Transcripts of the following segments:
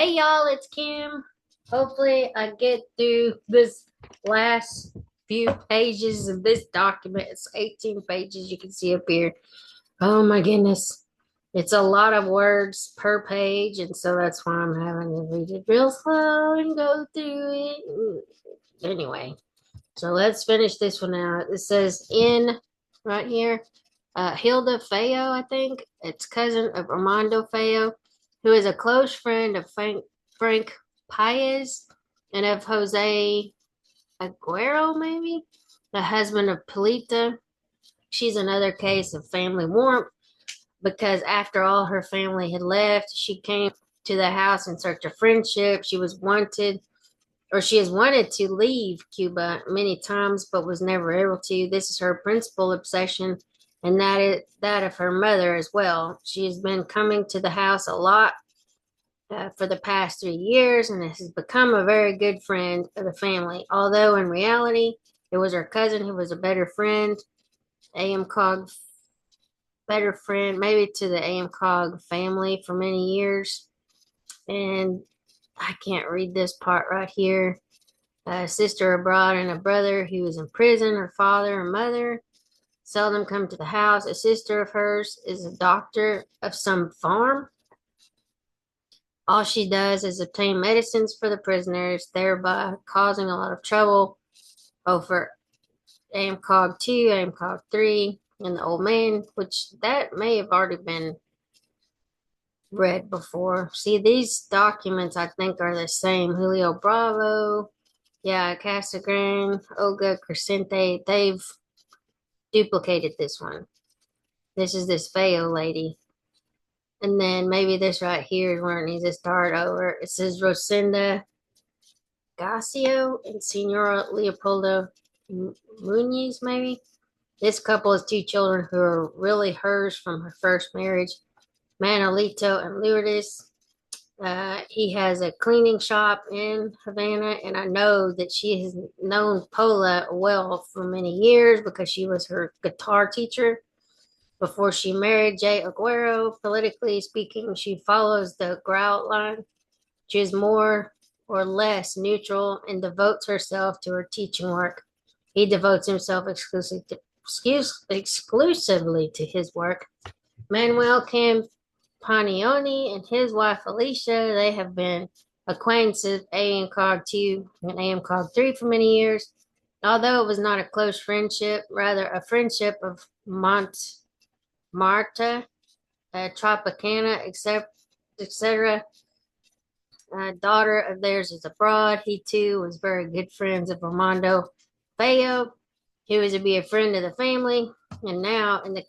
Hey y'all, it's Kim. Hopefully, I get through this last few pages of this document. It's 18 pages, you can see up here. Oh my goodness. It's a lot of words per page, and so that's why I'm having to read it real slow and go through it. Anyway, so let's finish this one out. It says in right here, Hilda Feo, I think. It's cousin of Armando Feo, who is a close friend of Frank Paez and of Jose Aguero, maybe, the husband of Polita. She's another case of family warmth because after all her family had left, she came to the house in search of friendship. She has wanted to leave Cuba many times, but was never able to. This is her principal obsession, and that is that of her mother as well. She has been coming to the house a lot for the past 3 years and has become a very good friend of the family. Although in reality, it was her cousin who was a better friend, AMCOG better friend, maybe to the AMCOG family for many years. And I can't read this part right here. A sister abroad and a brother who is in prison. Her father and mother seldom come to the house. A sister of hers is a doctor of some farm. All she does is obtain medicines for the prisoners, thereby causing a lot of trouble over AMCOG 2, AMCOG 3, and the old man, which that may have already been read before. See, these documents I think are the same. Julio Bravo, yeah, Casagrande, Olga Crescente, they've duplicated this one. This is this Feo lady. And then maybe this right here is where it needs to start over. It says Rosinda Gacio and Senora Leopoldo Muniz, maybe. This couple has two children who are really hers from her first marriage, Manolito and Lourdes. He has a cleaning shop in Havana, and I know that she has known Pola well for many years because she was her guitar teacher before she married Jay Aguero. Politically speaking, she follows the Grout line. She is more or less neutral and devotes herself to her teaching work. He devotes himself exclusively to his work. Manuel Campagnoni and his wife Alicia, they have been acquaintances AMCOG 2 and AMCOG 3 for many years. Although it was not a close friendship, rather a friendship of Marta, Tropicana, etc. Daughter of theirs is abroad. He too was very good friends of Armando Feo, who was to be a friend of the family. And now, in the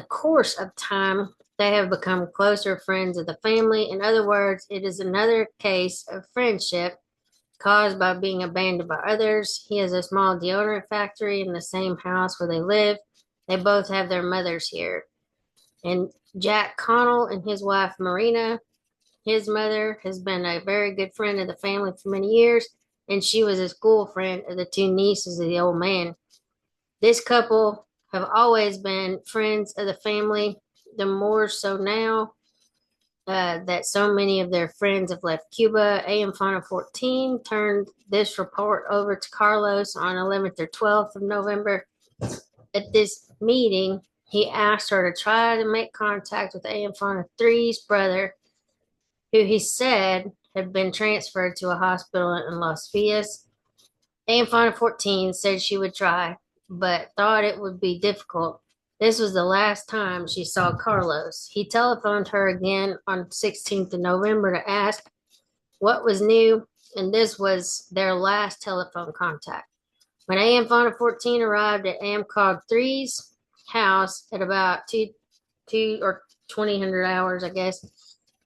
course of time, they have become closer friends of the family. In other words, it is another case of friendship caused by being abandoned by others. He has a small deodorant factory in the same house where they live. They both have their mothers here. And Jack Connell and his wife Marina, his mother has been a very good friend of the family for many years, and she was a school friend of the two nieces of the old man. This couple have always been friends of the family, the more so now that so many of their friends have left Cuba. AM Final 14 turned this report over to Carlos on 11th or 12th of November. At this meeting, he asked her to try to make contact with AM Final 3's brother, who he said had been transferred to a hospital in Las Villas. AM Final 14 said she would try, but thought it would be difficult. This was the last time she saw Carlos. He telephoned her again on 16th of November to ask what was new, and this was their last telephone contact. When AM Final 14 arrived at AMCOG 3's house at about 2 or 2000 hours, I guess,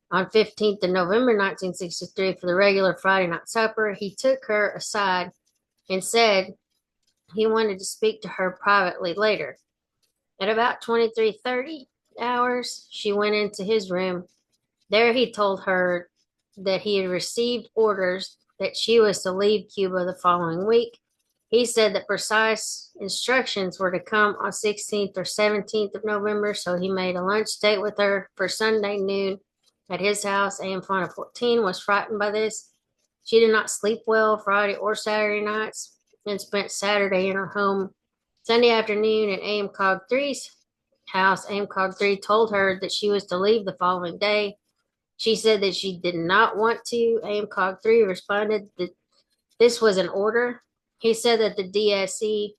on 15th of November 1963 for the regular Friday night supper, he took her aside and said he wanted to speak to her privately later. At about 23:30 hours, she went into his room. There he told her that he had received orders that she was to leave Cuba the following week. He said that precise instructions were to come on 16th or 17th of November, so he made a lunch date with her for Sunday noon At his house, A.M. Fauna 14 was frightened by this. She did not sleep well Friday or Saturday nights and spent Saturday in her home. Sunday afternoon at A.M. Cog 3's house, A.M. Cog 3 told her that she was to leave the following day. She said that she did not want to. A.M. Cog 3 responded that this was an order. He said that the DSC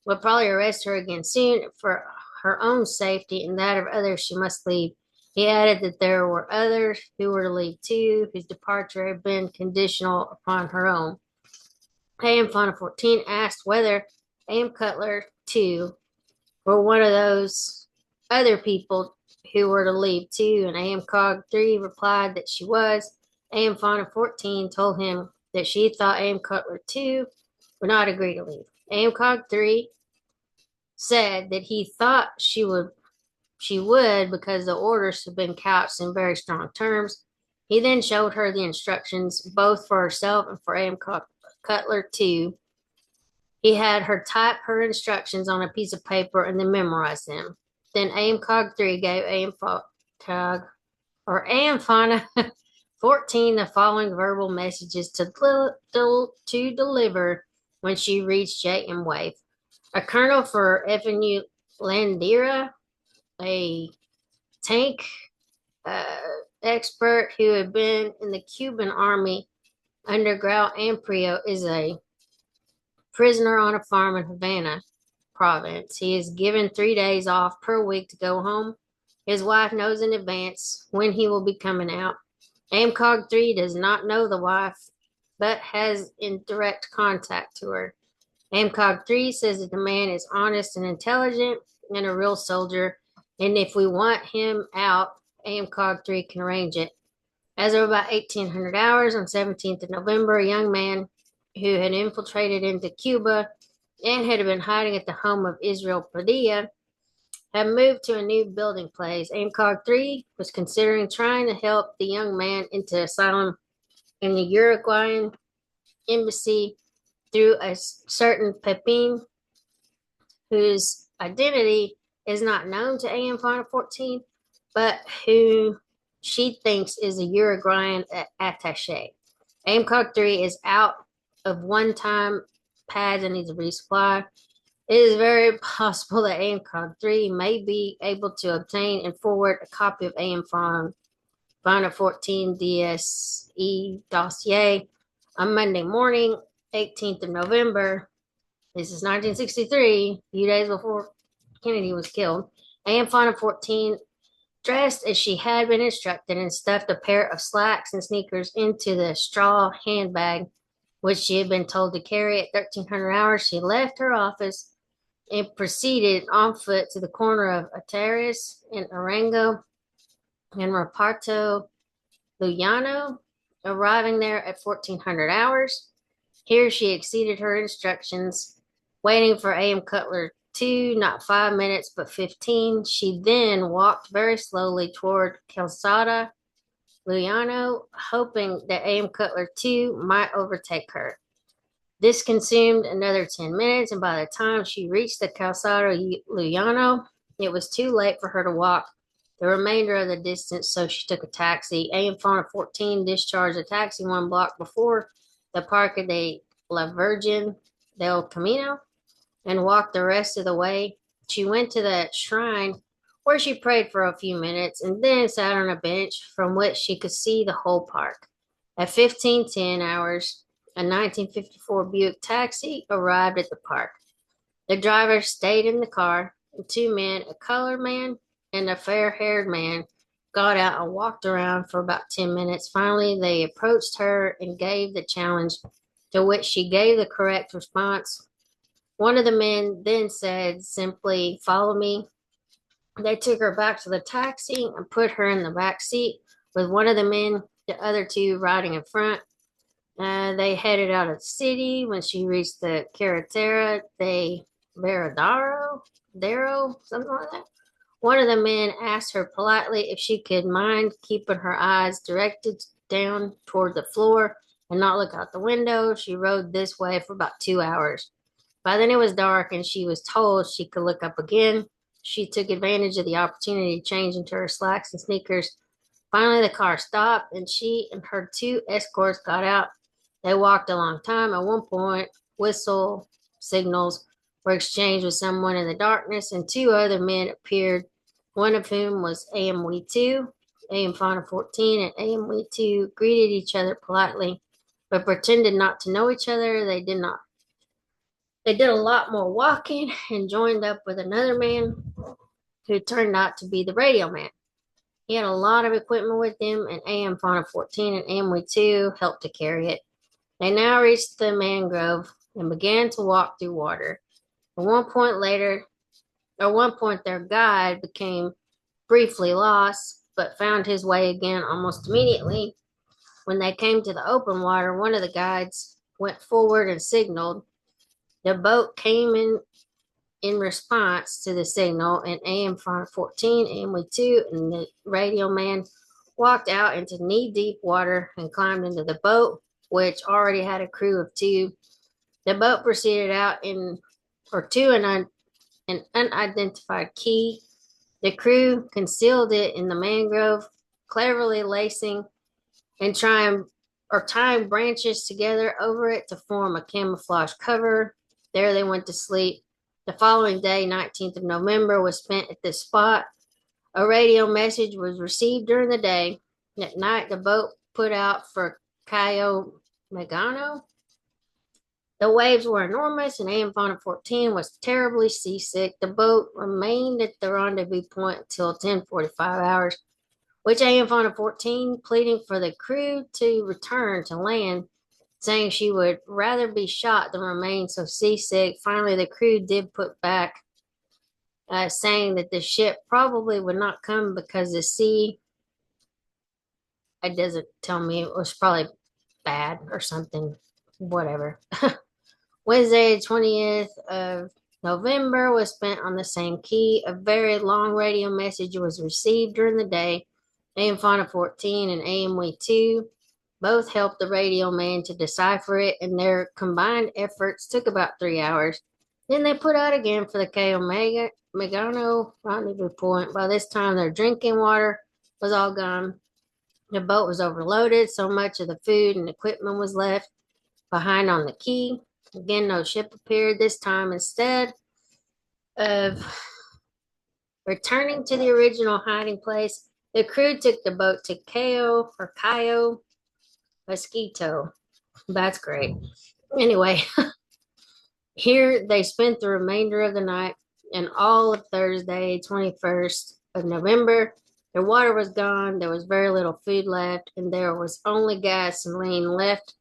would probably arrest her again soon for her own safety and that of others. She must leave. He added that there were others who were to leave too, whose departure had been conditional upon her own. A.M. Fauna 14 asked whether A.M. Cutler 2 were one of those other people who were to leave too, and A.M. Cog 3 replied that she was. A.M. Fauna 14 told him that she thought A.M. Cutler 2 would not agree to leave. A.M. Cog 3 said that he thought she would because the orders had been couched in very strong terms. He then showed her the instructions both for herself and for A.M. Cutler 2. He had her type her instructions on a piece of paper and then memorize them. Then A.M. Cog 3 gave A.M. Cog or A.M. Fauna 14 the following verbal messages to deliver when she reached J.M. Wave. A colonel for FNU Landira, a tank expert who had been in the Cuban Army under Grau Amprio, is a prisoner on a farm in Havana province. He is given 3 days off per week to go home. His wife knows in advance when he will be coming out. AMCOG 3 does not know the wife, but has in direct contact to her. AMCOG 3 says that the man is honest and intelligent and a real soldier, and if we want him out, AMCOG 3 can arrange it. As of about 1800 hours on 17th of November, a young man who had infiltrated into Cuba and had been hiding at the home of Israel Padilla had moved to a new building place. AMCOG 3 was considering trying to help the young man into asylum in the Uruguayan embassy through a certain Pepin, whose identity is not known to AM 14, but who she thinks is a Uruguayan attache. AMCOG 3 is out of one-time pads and needs a resupply. It is very possible that AMCOG 3 may be able to obtain and forward a copy of AM Fauna 14 DSE dossier on Monday morning, 18th of November. This is 1963, a few days before Kennedy was killed. AM Fauna 14, dressed as she had been instructed, and stuffed a pair of slacks and sneakers into the straw handbag, which she had been told to carry. At 1300 hours, she left her office and proceeded on foot to the corner of Ataris and Arango and Reparto Luyano, arriving there at 1400 hours. Here she exceeded her instructions, waiting for A.M. Cutler 2, not 5 minutes, but 15. She then walked very slowly toward Calzada Luyano, hoping that A.M. Cutler 2 might overtake her. This consumed another 10 minutes, and by the time she reached the Calzada Luyano, it was too late for her to walk the remainder of the distance, so she took a taxi. AM Fauna 14 discharged a taxi 1 block before the Parque de la Virgen del Camino and walked the rest of the way. She went to the shrine where she prayed for a few minutes and then sat on a bench from which she could see the whole park. At 1510 hours, a 1954 Buick taxi arrived at the park. The driver stayed in the car, and 2 men, a colored man and a fair-haired man, got out and walked around for about 10 minutes. Finally, they approached her and gave the challenge, to which she gave the correct response. One of the men then said simply, "Follow me." They took her back to the taxi and put her in the back seat with one of the men, the other 2 riding in front. They headed out of the city. When she reached the Carretera de Veradero, something like that, one of the men asked her politely if she could mind keeping her eyes directed down toward the floor and not look out the window. She rode this way for about 2 hours. By then it was dark, and she was told she could look up again. She took advantage of the opportunity to change into her slacks and sneakers Finally, the car stopped, and she and her two escorts got out. They walked a long time. At one point, whistle signals were exchanged with someone in the darkness, and two other men appeared, one of whom was AMW2, AM Fauna 14, and AMW2 greeted each other politely, but pretended not to know each other. They did not. They did a lot more walking and joined up with another man who turned out to be the radio man. He had a lot of equipment with him, and AM Fauna 14 and AMW2 helped to carry it. They now reached the mangrove and began to walk through water. At one point, their guide became briefly lost, but found his way again almost immediately. When they came to the open water, one of the guides went forward and signaled. The boat came in response to the signal, and AM 514, AMW2, and the radio man walked out into knee-deep water and climbed into the boat, which already had a crew of two. The boat proceeded out to an unidentified key. The crew concealed it in the mangrove, cleverly lacing and tying branches together over it to form a camouflage cover. There they went to sleep. The following day, 19th of November, was spent at this spot. A radio message was received during the day. At night, the boat put out for Cayo Megano. The waves were enormous, and AM Fauna 14 was terribly seasick. The boat remained at the rendezvous point until 10:45 hours, which AM Fauna 14, pleading for the crew to return to land, saying she would rather be shot than remain so seasick. Finally, the crew did put back, saying that the ship probably would not come because the sea, it doesn't tell me, it was probably bad or something, whatever. Wednesday, 20th of November was spent on the same key. A very long radio message was received during the day. AM Fauna 14 and AMW2 both helped the radio man to decipher it, and their combined efforts took about 3 hours. Then they put out again for the Cayo Megano rendezvous point. By this time, their drinking water was all gone. The boat was overloaded. So much of the food and equipment was left behind on the quay. Again, no ship appeared. This time, instead of returning to the original hiding place, the crew took the boat to Cayo Mosquito. That's great. Anyway, here they spent the remainder of the night and all of Thursday, 21st of November. Their water was gone. There was very little food left, and there was only gasoline left.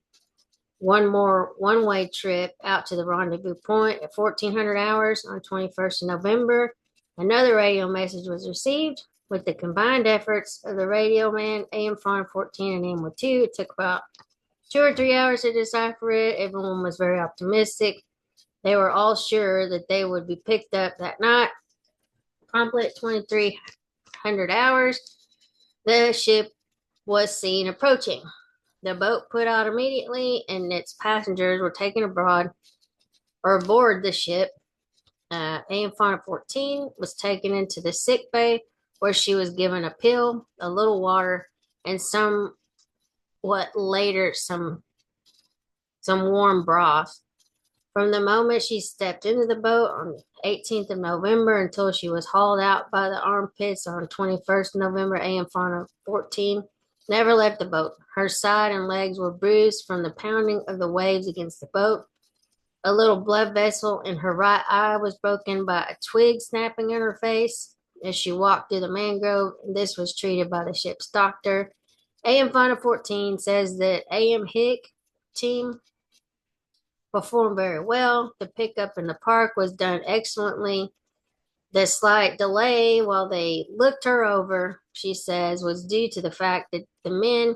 One more one-way trip out to the rendezvous point at 1400 hours on 21st of November. Another radio message was received. With the combined efforts of the radio man, AM Fauna 14 and AM2, it took about 2 or 3 hours to decipher it. Everyone was very optimistic. They were all sure that they would be picked up that night. Promptly at 2300 hours, the ship was seen approaching. The boat put out immediately, and its passengers were taken aboard the ship. AM Fauna 14 was taken into the sick bay, where she was given a pill, a little water, and some warm broth. From the moment she stepped into the boat on 18th of November until she was hauled out by the armpits on 21st of November, AM Fauna 14 never left the boat. Her side and legs were bruised from the pounding of the waves against the boat. A little blood vessel in her right eye was broken by a twig snapping in her face as she walked through the mangrove. This was treated by the ship's doctor. AM Fauna 14 says that AM Hick team performed very well. The pickup in the park was done excellently. The slight delay while they looked her over, she says, was due to the fact that the men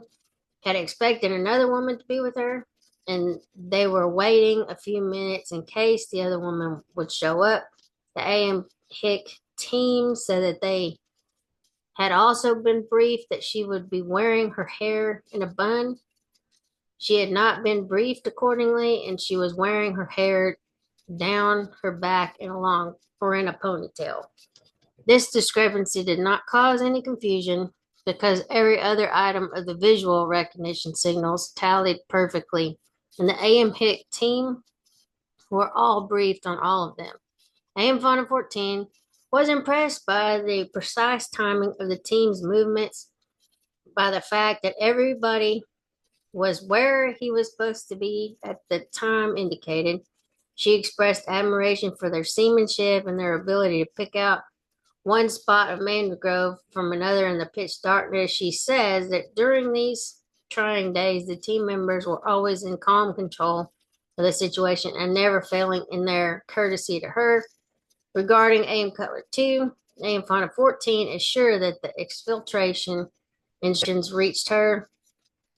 had expected another woman to be with her, and they were waiting a few minutes in case the other woman would show up. The AM Hick team said that they had also been briefed that she would be wearing her hair in a bun. She had not been briefed accordingly, and she was wearing her hair down her back in a ponytail. This discrepancy did not cause any confusion. because every other item of the visual recognition signals tallied perfectly, and the AM hit team were all briefed on all of them. AM Fauna 14 was impressed by the precise timing of the team's movements, by the fact that everybody was where he was supposed to be at the time indicated. She expressed admiration for their seamanship and their ability to pick out one spot of mangrove from another in the pitch darkness. She says that during these trying days, the team members were always in calm control of the situation and never failing in their courtesy to her. Regarding AM Cutler 2, AM Fauna 14 is sure that the exfiltration instructions reached her.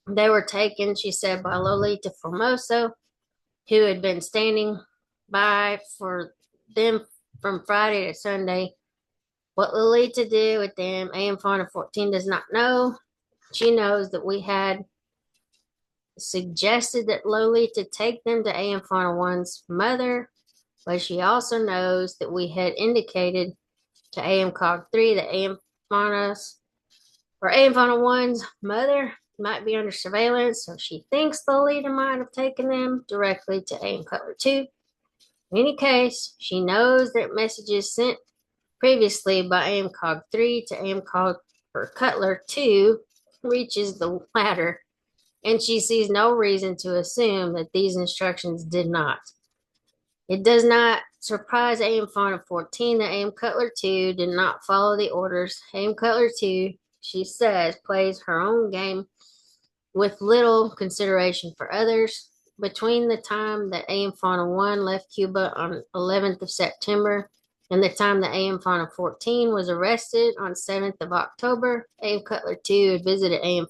They were taken, she said, by Lolita Formoso, who had been standing by for them from Friday to Sunday. What Lolita did with them, AM Fauna 14 does not know. She knows that we had suggested that Lolita take them to AM Fauna 1's mother, but she also knows that we had indicated to AM Cog 3 that AM Fauna's or AM Fauna 1's mother might be under surveillance, so she thinks Lolita might have taken them directly to AM Cutler 2. In any case, she knows that messages sent previously by AM Cog 3 to AM Cog or Cutler 2 reaches the latter, and she sees no reason to assume that these instructions did not. It does not surprise AM Fauna 14 that AM Cutler 2 did not follow the orders. AM Cutler 2, she says, plays her own game with little consideration for others. Between the time that AM Fauna 1 left Cuba on 11th of September and the time that AM Fauna 14 was arrested on 7th of October, AM Cutler 2 had visited AM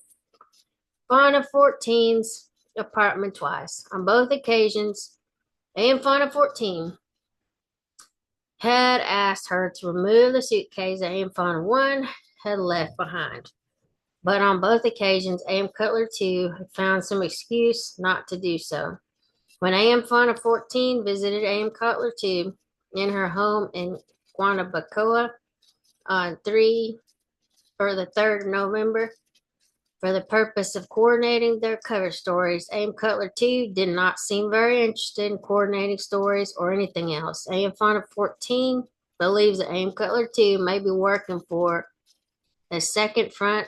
Fauna 14's apartment twice. On both occasions, AM Fauna 14 had asked her to remove the suitcase that AM Fauna 1 had left behind. But on both occasions, AM Cutler 2 had found some excuse not to do so. When AM Fauna 14 visited AM Cutler 2 in her home in Guanabacoa on the 3rd of November, for the purpose of coordinating their cover stories, AM Cutler 2 did not seem very interested in coordinating stories or anything else. AM Fauna 14 believes that AM Cutler 2 may be working for the second front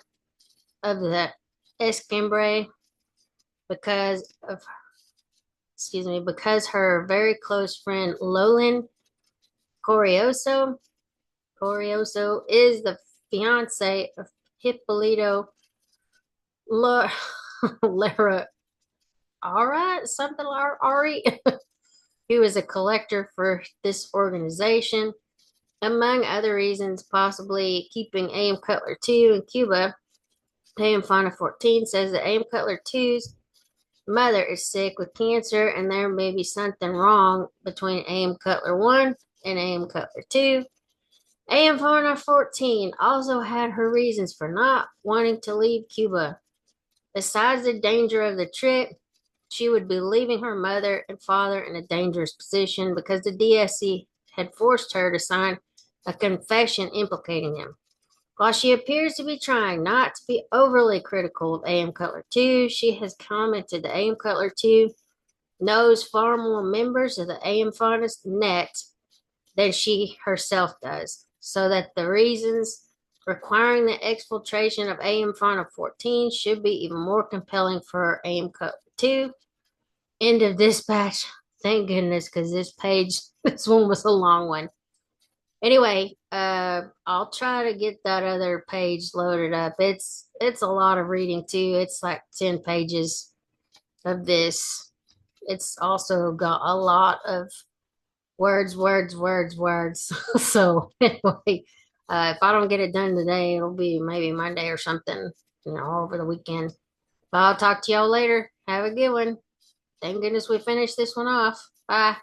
of the Escambray because her very close friend Lolin Corioso is the fiance of Hippolito Lara Ari, who is a collector for this organization. Among other reasons, possibly keeping AM Cutler 2 in Cuba, AM Fauna 14 says that AM Cutler 2's mother is sick with cancer and there may be something wrong between AM Cutler 1 and AM Cutler 2. AM Fauna 14 also had her reasons for not wanting to leave Cuba. Besides the danger of the trip, she would be leaving her mother and father in a dangerous position because the DSC had forced her to sign a confession implicating them. While she appears to be trying not to be overly critical of AM Cutler 2, she has commented that AM Cutler 2 knows far more members of the AM Fauna's net than she herself does, so that the reasons requiring the exfiltration of AM Fauna 14 should be even more compelling for AM Cutler 2. End of dispatch. Thank goodness, because this one was a long one. Anyway, I'll try to get that other page loaded up. It's a lot of reading too. It's like 10 pages of this. It's also got a lot of words. So anyway, if I don't get it done today, it'll be maybe Monday or something, over the weekend. But I'll talk to y'all later. Have a good one. Thank goodness we finished this one off. Bye.